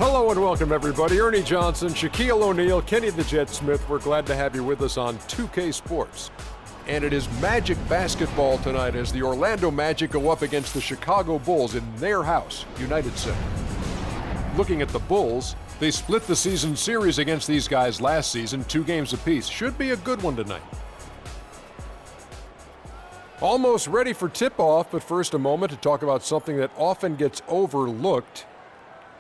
Hello and welcome, everybody. Ernie Johnson, Shaquille O'Neal, Kenny the Jet Smith. We're glad to have you with us on 2K Sports. And it is Magic basketball tonight as the Orlando Magic go up against the Chicago Bulls in their house, United Center. Looking at the Bulls, they split the season series against these guys last season, 2 games apiece. Should be a good one tonight. Almost ready for tip-off, but first a moment to talk about something that often gets overlooked: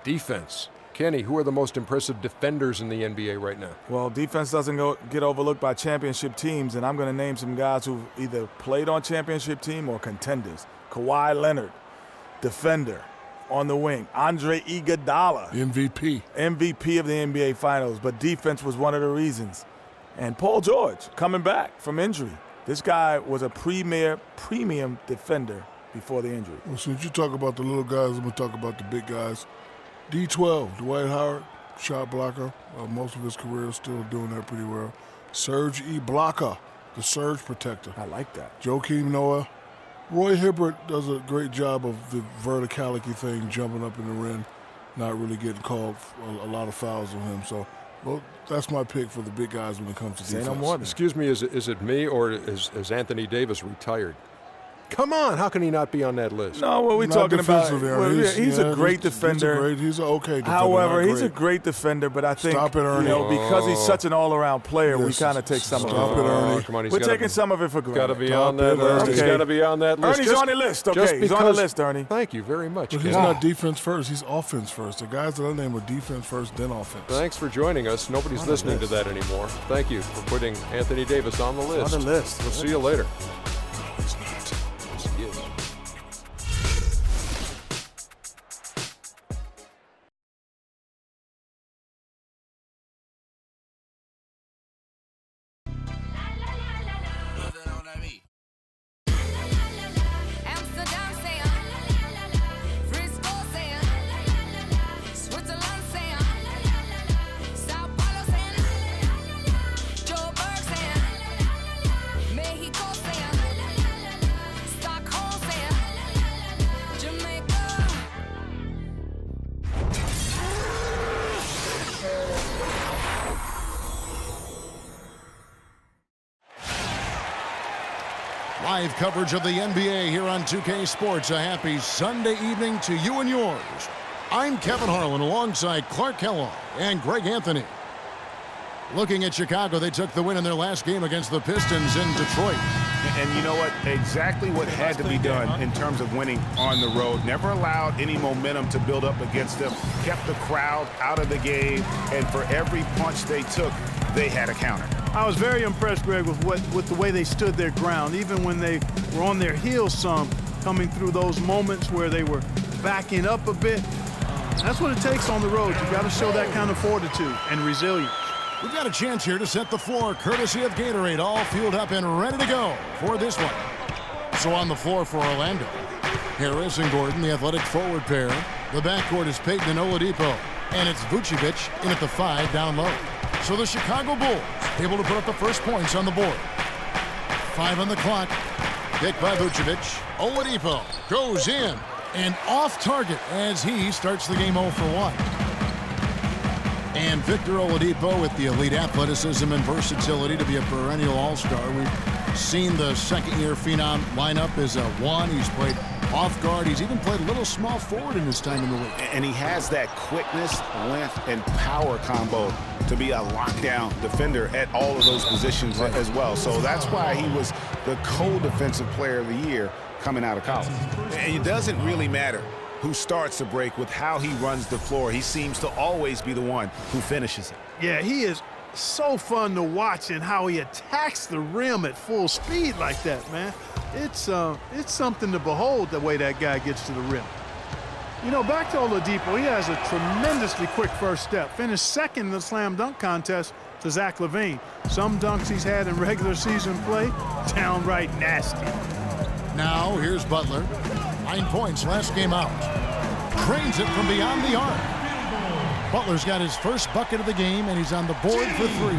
defense. Kenny, who are the most impressive defenders in the NBA right now? Well, defense doesn't get overlooked by championship teams, and I'm going to name some guys who've either played on championship team or contenders. Kawhi Leonard, defender on the wing. Andre Iguodala, MVP of the NBA Finals, but defense was one of the reasons. And Paul George, coming back from injury. This guy was a premium defender before the injury. Well, since you talk about the little guys, I'm going to talk about the big guys. D12, Dwight Howard, shot blocker. Most of his career is still doing that pretty well. Serge Ibaka, the surge protector. I like that. Joakim Noah. Roy Hibbert does a great job of the verticality thing, jumping up in the rim, not really getting called a lot of fouls on him. So, well, that's my pick for the big guys when it comes to defense. Say no more. Excuse me, is it me or is Anthony Davis retired? Come on, how can he not be on that list? No, what we're talking about, he's a great defender. He's an okay defender. However, he's a great defender, but I think, Stop it, Ernie. Because he's such an all-around player, we kind of take some of it. Stop it, Ernie. Come on, We're taking some of it for granted. Got to be on that list. He's got to be on that list. Ernie's on the list, okay? He's on the list, Ernie. Thank you very much. But he's not defense first. He's offense first. The guys that I name are defense first, then offense. Thanks for joining us. Nobody's listening to that anymore. Thank you for putting Anthony Davis on the list. On the list. We'll see you later. He's not. Yes, he is. Live coverage of the NBA here on 2K Sports. A happy Sunday evening to you and yours. I'm Kevin Harlan alongside Clark Kellogg and Greg Anthony. Looking at Chicago, they took the win in their last game against the Pistons in Detroit. And you know what? Exactly what had to be done in terms of winning on the road. Never allowed any momentum to build up against them. Kept the crowd out of the game. And for every punch they took, they had a counter. I was very impressed, Greg, with the way they stood their ground, even when they were on their heels some, coming through those moments where they were backing up a bit. That's what it takes on the road. You got to show that kind of fortitude and resilience. We've got a chance here to set the floor, courtesy of Gatorade, all fueled up and ready to go for this one. So on the floor for Orlando, Harris and Gordon, the athletic forward pair. The backcourt is Payton and Oladipo, and it's Vucevic in at the 5 down low. So the Chicago Bulls able to put up the first points on the board. 5 on the clock. Picked by Vucevic. Oladipo goes in and off target as he starts the game 0 for 1. And Victor Oladipo with the elite athleticism and versatility to be a perennial all-star. We've seen the second-year phenom line up as a 1. He's played off guard. He's even played a little small forward in his time in the league. And he has that quickness, length, and power combo to be a lockdown defender at all of those positions as well. So that's why he was the co-defensive player of the year coming out of college. And it doesn't really matter who starts the break with how he runs the floor. He seems to always be the one who finishes it. Yeah, he is so fun to watch and how he attacks the rim at full speed like that, man. It's something to behold the way that guy gets to the rim. You know, back to Oladipo, he has a tremendously quick first step. Finished second in the slam dunk contest to Zach LaVine. Some dunks he's had in regular season play, downright nasty. Now here's Butler. 9 points last game out. Drains it from beyond the arc. Butler's got his first bucket of the game, and he's on the board for 3.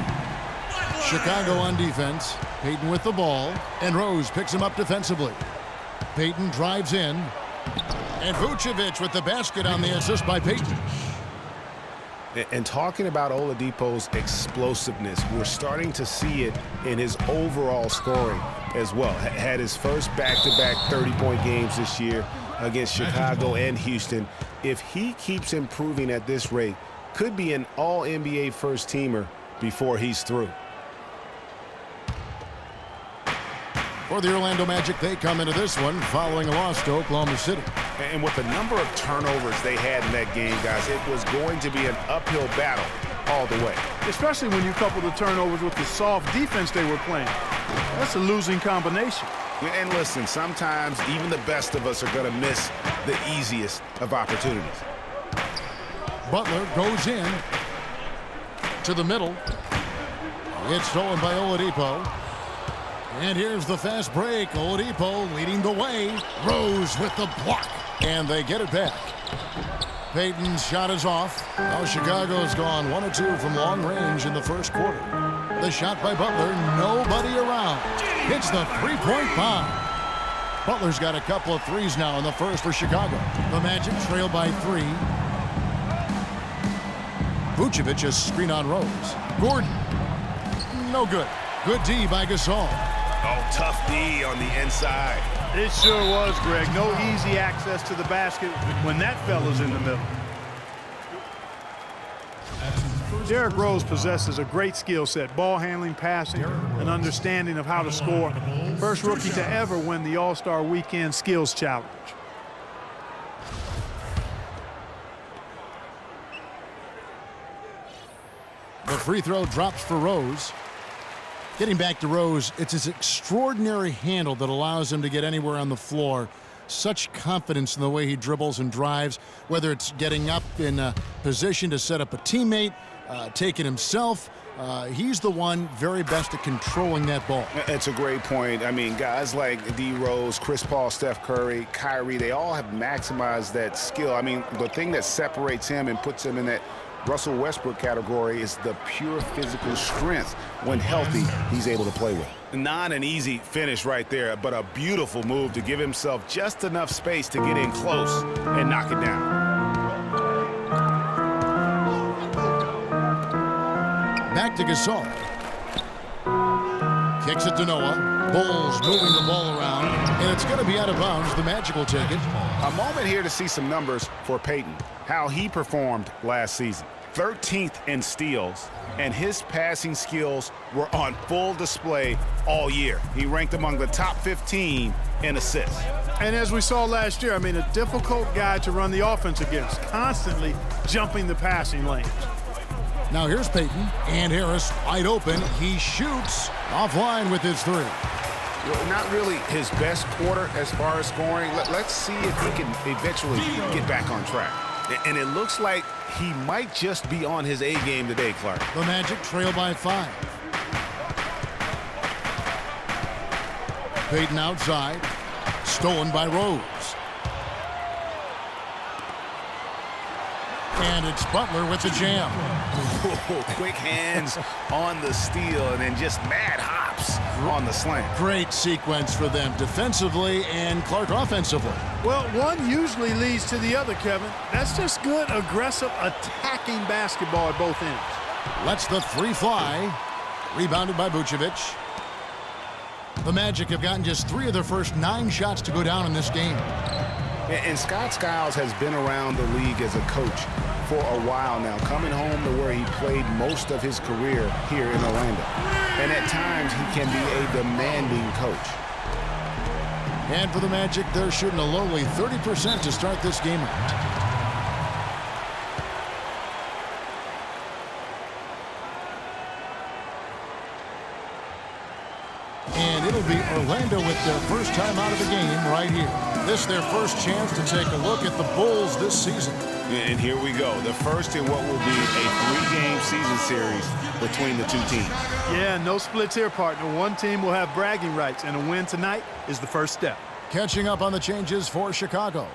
Chicago on defense. Payton with the ball, and Rose picks him up defensively. Payton drives in, and Vucevic with the basket on the assist by Payton. 2 And talking about Oladipo's explosiveness, we're starting to see it in his overall scoring as well. Had his first back-to-back 30-point games this year against Chicago and Houston. If he keeps improving at this rate, could be an all-NBA first-teamer before he's through. For the Orlando Magic, they come into this one following a loss to Oklahoma City. And with the number of turnovers they had in that game, guys, it was going to be an uphill battle all the way. Especially when you couple the turnovers with the soft defense they were playing. That's a losing combination. And listen, sometimes even the best of us are going to miss the easiest of opportunities. Butler goes in to the middle. It's stolen by Oladipo. And here's the fast break. Oladipo leading the way. Rose with the block. And they get it back. Payton's shot is off. Now Chicago's gone 1 of 2 from long range in the first quarter. The shot by Butler. Nobody around. Hits the three-point bomb. Butler's got a couple of threes now in the first for Chicago. The Magic trail by 3. Vucevic is screen on Rose. Gordon. No good. Good D by Gasol. Oh, tough D on the inside. It sure was, Greg. No easy access to the basket when that fella's in the middle. Derrick Rose possesses a great skill set, ball handling, passing, an understanding of how to score. First rookie to ever win the All-Star Weekend Skills Challenge. The free throw drops for Rose. Getting back to Rose, it's his extraordinary handle that allows him to get anywhere on the floor. Such confidence in the way he dribbles and drives, whether it's getting up in a position to set up a teammate, taking himself. He's the one very best at controlling that ball. It's a great point. I mean, guys like D. Rose, Chris Paul, Steph Curry, Kyrie, they all have maximized that skill. I mean, the thing that separates him and puts him in that Russell Westbrook category is the pure physical strength. When healthy, he's able to play with. Not an easy finish right there, but a beautiful move to give himself just enough space to get in close and knock it down. Back to Gasol. Kicks it to Noah. Bulls moving the ball around, and it's going to be out of bounds. The Magic will take it. A moment here to see some numbers for Payton, how he performed last season. 13th in steals, and his passing skills were on full display all year. He ranked among the top 15 in assists. And as we saw last year, I mean, a difficult guy to run the offense against, constantly jumping the passing lanes. Now here's Payton, and Harris wide open. He shoots offline with his 3. Not really his best quarter as far as scoring. Let's see if he can eventually get back on track. And it looks like he might just be on his A game today, Clark. The Magic trail by 5. Payton outside. Stolen by Rose. And it's Butler with the jam. Quick hands on the steal and then just mad hops on the slam. Great sequence for them defensively and Clark offensively. Well, one usually leads to the other, Kevin. That's just good, aggressive, attacking basketball at both ends. Lets the 3 fly. Rebounded by Vucevic. The Magic have gotten just 3 of their first 9 shots to go down in this game. And Scott Skiles has been around the league as a coach for a while now, coming home to where he played most of his career here in Orlando. And at times, he can be a demanding coach. And for the Magic, they're shooting a lowly 30% to start this game out. And it'll be Orlando with their first time out of the game right here. This is their first chance to take a look at the Bulls this season. And here we go. The first in what will be a 3-game season series between the two teams. Yeah, no splits here, partner. One team will have bragging rights, and a win tonight is the first step. Catching up on the changes for Chicago.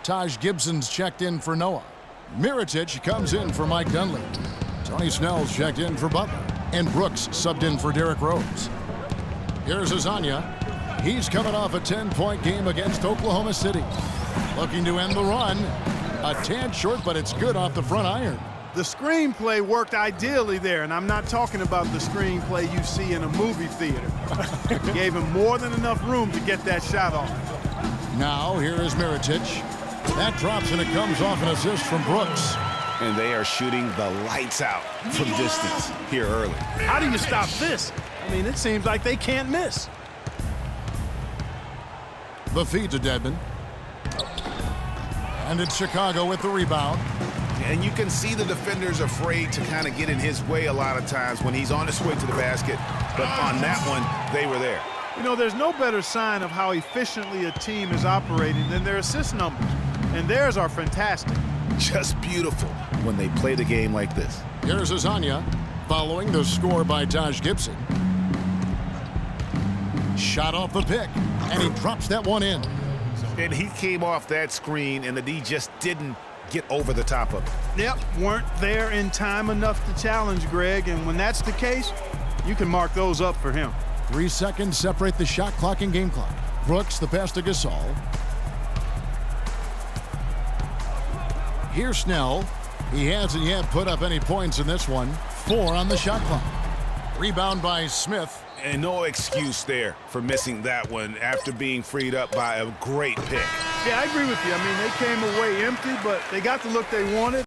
Taj Gibson's checked in for Noah. Mirotic comes in for Mike Dunleavy. Tony Snell's checked in for Butler. And Brooks subbed in for Derrick Rose. Here's Azania. He's coming off a 10-point game against Oklahoma City. Looking to end the run. A tad short, but it's good off the front iron. The screenplay worked ideally there, and I'm not talking about the screenplay you see in a movie theater. Gave him more than enough room to get that shot off. Now, here is Mirotic. That drops, and it comes off an assist from Brooks. And they are shooting the lights out from distance here early. How do you stop this? I mean, it seems like they can't miss. The feed to Dedmon. And it's Chicago with the rebound. And you can see the defenders afraid to kind of get in his way a lot of times when he's on his way to the basket. But on that one, they were there. You know, there's no better sign of how efficiently a team is operating than their assist numbers. And theirs are fantastic. Just beautiful when they play the game like this. Here's Azania following the score by Taj Gibson. Shot off the pick, and he drops that one in. And he came off that screen, and the D just didn't get over the top of it. Yep, weren't there in time enough to challenge Greg, and when that's the case, you can mark those up for him. 3 seconds separate the shot clock and game clock. Brooks, the pass to Gasol. Here's Snell. He hasn't yet put up any points in this one. 4 on the shot clock. Rebound by Smith. And no excuse there for missing that one after being freed up by a great pick. Yeah, I agree with you. I mean, they came away empty, but they got the look they wanted.